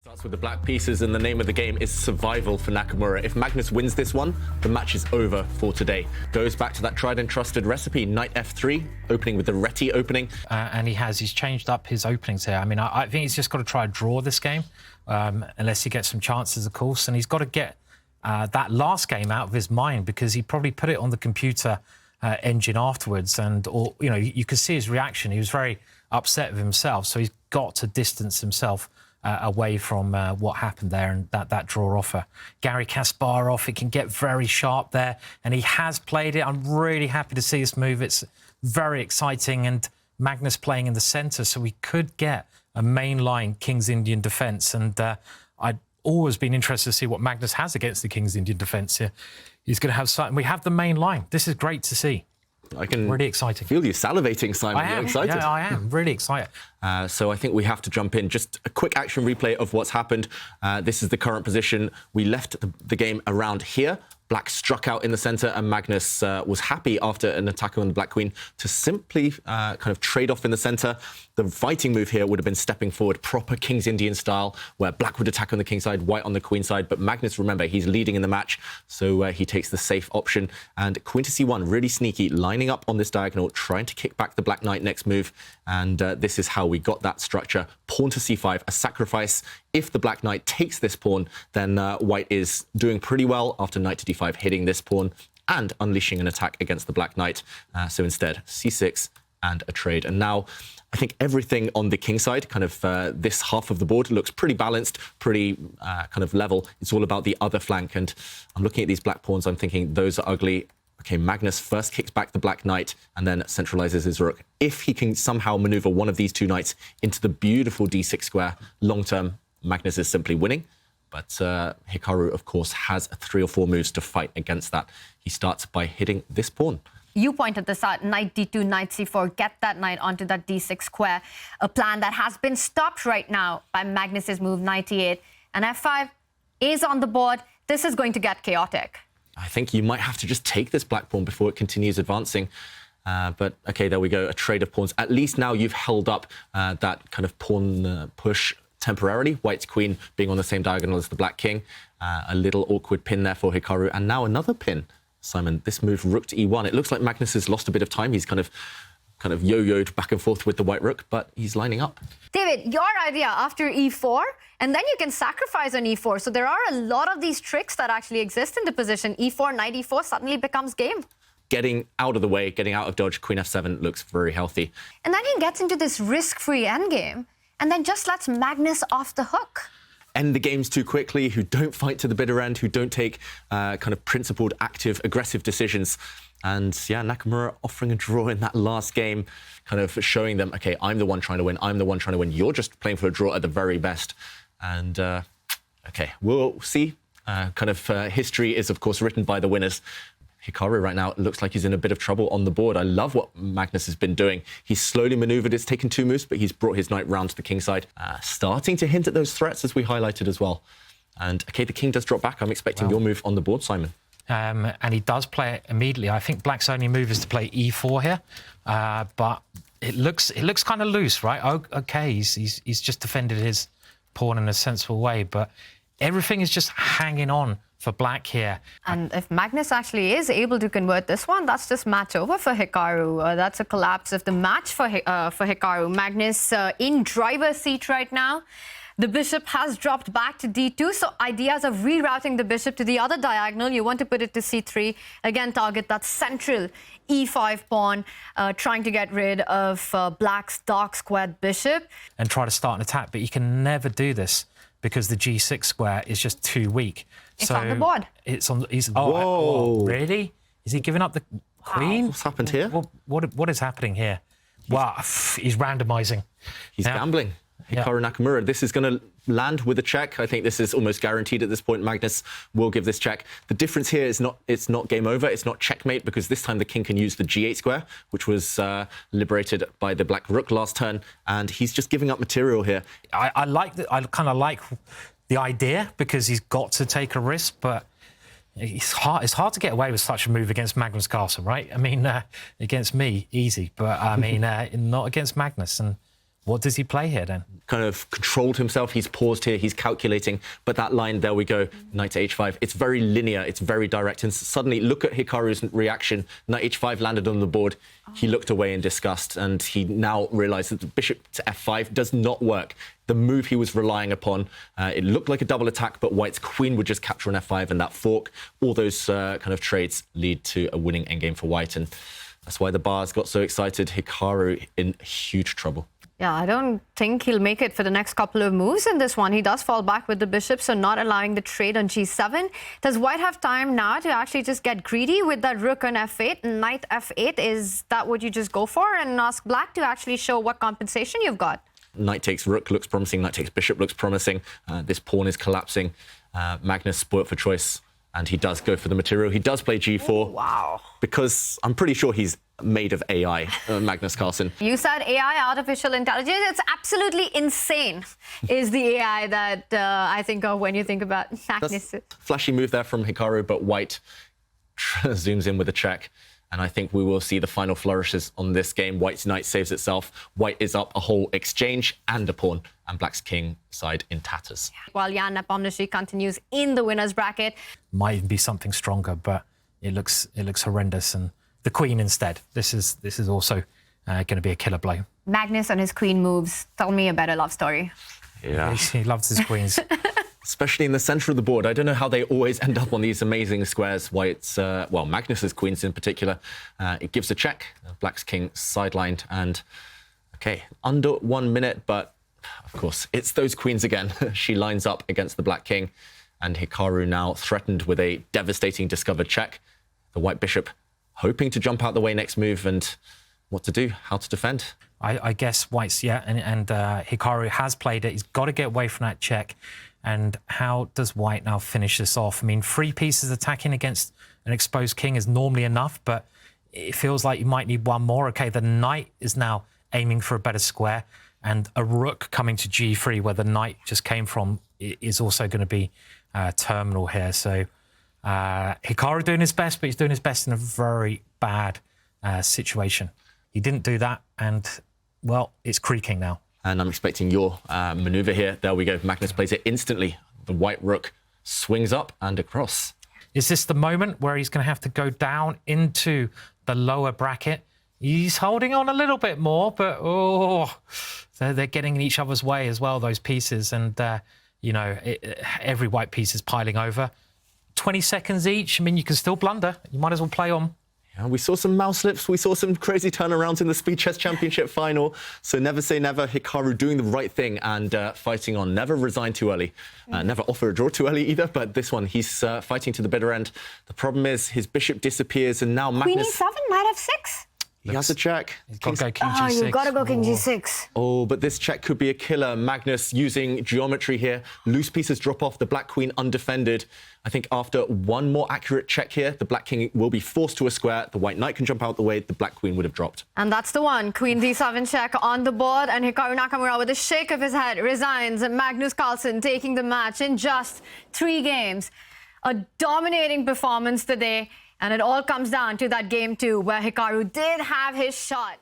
Starts with the black pieces, and the name of the game is survival for Nakamura. If Magnus wins this one, the match is over for today. Goes back to that tried and trusted recipe, knight f3, opening with the Reti opening. And he's changed up his openings here. I mean, I think he's just got to try and draw this game, unless he gets some chances, of course. And he's got to get that last game out of his mind, because he probably put it on the computer engine afterwards. And, you could see his reaction. He was very upset with himself. So he's got to distance himself away from what happened there and that draw offer. Garry Kasparov, it can get very sharp there, and he has played it. I'm really happy to see this move. It's very exciting, and Magnus playing in the centre, so we could get a mainline King's Indian defence, and I'd always been interested to see what Magnus has against the King's Indian defence here. He's going to have something. We have the main line. This is great to see. I can really exciting. Feel you salivating, Simon. You're excited. Yeah, I am really excited. So I think we have to jump in. Just a quick action replay of what's happened. This is the current position. We left the game around here. Black struck out in the centre, and Magnus was happy after an attack on the Black Queen to simply kind of trade off in the centre. The fighting move here would have been stepping forward, proper King's Indian style, where Black would attack on the King side, White on the Queen side. But Magnus, remember, he's leading in the match, so he takes the safe option. And Queen to C1, really sneaky, lining up on this diagonal, trying to kick back the Black Knight next move. And this is how we got that structure. Pawn to C5, a sacrifice. If the Black Knight takes this pawn, then White is doing pretty well after Knight to D5, hitting this pawn and unleashing an attack against the Black Knight. So instead, C6 and a trade. And now I think everything on the King side, kind of this half of the board, looks pretty balanced, pretty kind of level. It's all about the other flank. And I'm looking at these black pawns, I'm thinking those are ugly. Okay, Magnus first kicks back the Black Knight and then centralizes his rook. If he can somehow maneuver one of these two knights into the beautiful D6 square, long term, Magnus is simply winning. But Hikaru, of course, has 3 or 4 moves to fight against that. He starts by hitting this pawn. You pointed this out, knight d2, knight c4, get that knight onto that d6 square, a plan that has been stopped right now by Magnus's move, knight e8, and f5 is on the board. This is going to get chaotic. I think you might have to just take this black pawn before it continues advancing. But, OK, there we go, a trade of pawns. At least now you've held up that kind of pawn push temporarily. White's queen being on the same diagonal as the Black King. A little awkward pin there for Hikaru. And now another pin. Simon, this move, rook to e1. It looks like Magnus has lost a bit of time. He's kind of yo-yoed back and forth with the white rook, but he's lining up. David, your idea after e4, and then you can sacrifice on e4. So there are a lot of these tricks that actually exist in the position. e4, knight e4 suddenly becomes game. Getting out of the way, getting out of dodge, queen f7 looks very healthy. And then he gets into this risk-free endgame, and then just lets Magnus off the hook. End the games too quickly, who don't fight to the bitter end, who don't take kind of principled, active, aggressive decisions. And yeah, Nakamura offering a draw in that last game, kind of showing them, OK, I'm the one trying to win. I'm the one trying to win. You're just playing for a draw at the very best. And OK, we'll see. History is, of course, written by the winners. Hikaru right now looks like he's in a bit of trouble on the board. I love what Magnus has been doing. He's slowly maneuvered. It's taken 2 moves, but he's brought his knight round to the king side, starting to hint at those threats, as we highlighted as well. And, OK, the king does drop back. I'm expecting your move on the board, Simon. And he does play it immediately. I think Black's only move is to play e4 here. But it looks kind of loose, right? OK, he's just defended his pawn in a sensible way. But everything is just hanging on for Black here. And if Magnus actually is able to convert this one, that's just match over for Hikaru. That's a collapse of the match for Hikaru. Magnus in driver's seat right now. The bishop has dropped back to d2, so ideas of rerouting the bishop to the other diagonal. You want to put it to c3. Again, target that central e5 pawn, trying to get rid of Black's dark-squared bishop. And try to start an attack, but you can never do this because the g6 square is just too weak. It's on the board. It's on. Whoa! Really? Is he giving up the queen? What's happened here? What is happening here? Wow, he's randomizing. He's gambling. Hikaru Nakamura. This is going to land with a check. I think this is almost guaranteed at this point. Magnus will give this check. The difference here is it's not game over. It's not checkmate, because this time the king can use the g8 square, which was liberated by the black rook last turn, and he's just giving up material here. I kind of like the idea, because he's got to take a risk, but it's hard to get away with such a move against Magnus Carlsen, right? I mean, against me, easy, but I mean, not against Magnus. And What does he play here then? Kind of controlled himself. He's paused here. He's calculating. But that line, there we go, knight to h5. It's very linear. It's very direct. And suddenly, look at Hikaru's reaction. Knight h5 landed on the board. He looked away in disgust. And he now realized that the bishop to f5 does not work. The move he was relying upon, it looked like a double attack, but White's queen would just capture an f5 and that fork. All those kind of trades lead to a winning endgame for White. And that's why the bars got so excited. Hikaru in huge trouble. Yeah, I don't think he'll make it for the next couple of moves in this one. He does fall back with the bishop, so not allowing the trade on g7. Does White have time now to actually just get greedy with that rook on f8? Knight f8, is that what you just go for and ask Black to actually show what compensation you've got? Knight takes rook, looks promising. Knight takes bishop, looks promising. This pawn is collapsing. Magnus spoilt for choice, and he does go for the material. He does play g4. Ooh, wow. Because I'm pretty sure he's made of AI, Magnus Carlsen. You said AI, artificial intelligence. It's absolutely insane, is the AI that I think of when you think about Magnus. That's a flashy move there from Hikaru, but White zooms in with a check. And I think we will see the final flourishes on this game. White's knight saves itself. White is up a whole exchange and a pawn, and Black's king side in tatters. While Jan Nepomniachtchi continues in the winner's bracket. Might even be something stronger, but it looks horrendous. And the queen instead. This is also going to be a killer blow. Magnus on his queen moves. Tell me a better love story. Yeah. He loves his queens. Especially in the center of the board. I don't know how they always end up on these amazing squares. White's, well, Magnus's queens in particular. It gives a check. Black's king sidelined. And, okay, under 1 minute, but of course, it's those queens again. She lines up against the Black king. And Hikaru now threatened with a devastating discovered check. The White bishop hoping to jump out the way next move, and what to do, how to defend. I guess White's, yeah, and Hikaru has played it. He's got to get away from that check. And how does White now finish this off? I mean, 3 pieces attacking against an exposed king is normally enough, but it feels like you might need 1 more. Okay, the knight is now aiming for a better square, and a rook coming to g3 where the knight just came from is also going to be terminal here. So Hikaru doing his best, but he's doing his best in a very bad situation. He didn't do that, and, well, it's creaking now. And I'm expecting your maneuver here. There we go. Magnus plays it instantly. The white rook swings up and across. Is this the moment where he's going to have to go down into the lower bracket? He's holding on a little bit more, but, oh, they're getting in each other's way as well, those pieces. And, you know, every white piece is piling over. 20 seconds each. I mean, you can still blunder. You might as well play on. Yeah, we saw some mouse slips. We saw some crazy turnarounds in the Speed Chess Championship final. So never say never. Hikaru doing the right thing and fighting on. Never resign too early. Never offer a draw too early either. But this one, he's fighting to the bitter end. The problem is his bishop disappears, and now Magnus... Queen e7, knight f6. He has a check. He's got to go king g6. Oh, you've got to go king g6. Oh, but this check could be a killer. Magnus using geometry here. Loose pieces drop off. The black queen undefended. I think after 1 more accurate check here, the black king will be forced to a square. The white knight can jump out the way. The black queen would have dropped. And that's the one. Queen d7 check on the board. And Hikaru Nakamura, with a shake of his head, resigns. And Magnus Carlsen taking the match in just 3 games. A dominating performance today. And it all comes down to that game 2, where Hikaru did have his shot.